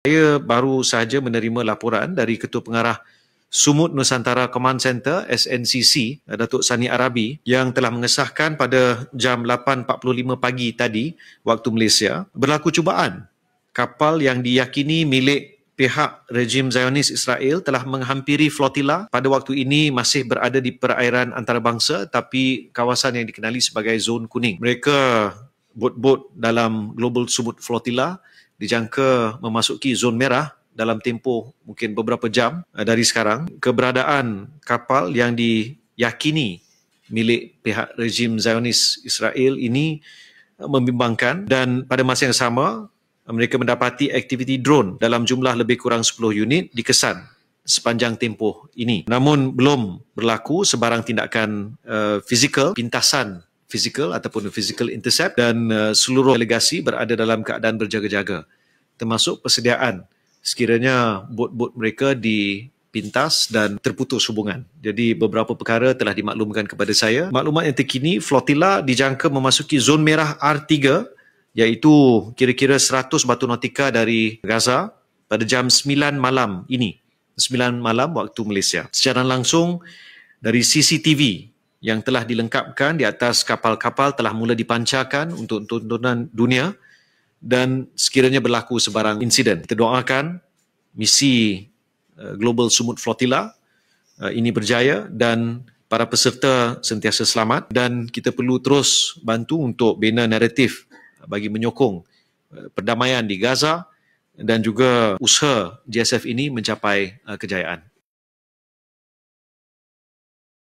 Saya baru sahaja menerima laporan dari Ketua Pengarah Sumut Nusantara Command Center SNCC, Datuk Sani Arabi, yang telah mengesahkan pada jam 8.45 pagi tadi waktu Malaysia berlaku cubaan. Kapal yang diyakini milik pihak rejim Zionis Israel telah menghampiri flotila. Pada waktu ini masih berada di perairan antarabangsa, tapi kawasan yang dikenali sebagai zon kuning. Mereka bot-bot dalam Global Sumut Flotilla dijangka memasuki zon merah dalam tempoh mungkin beberapa jam dari sekarang. Keberadaan kapal yang diyakini milik pihak rejim Zionis Israel ini membimbangkan, dan pada masa yang sama mereka mendapati aktiviti drone dalam jumlah lebih kurang 10 unit dikesan sepanjang tempoh ini. Namun belum berlaku sebarang tindakan fizikal, pintasan fizikal ataupun physical intercept, dan seluruh delegasi berada dalam keadaan berjaga-jaga, termasuk persediaan sekiranya bot-bot mereka dipintas dan terputus hubungan. Jadi beberapa perkara telah dimaklumkan kepada saya. Maklumat yang terkini, flotila dijangka memasuki zon merah R3, iaitu kira-kira 100 batu nautika dari Gaza pada jam 9 malam ini. 9 malam waktu Malaysia. Secara langsung dari CCTV yang telah dilengkapkan di atas kapal-kapal telah mula dipancarkan untuk tontonan dunia, dan sekiranya berlaku sebarang insiden, kita doakan misi Global Sumut Flotilla ini berjaya dan para peserta sentiasa selamat, dan kita perlu terus bantu untuk bina naratif bagi menyokong perdamaian di Gaza dan juga usaha GSF ini mencapai kejayaan.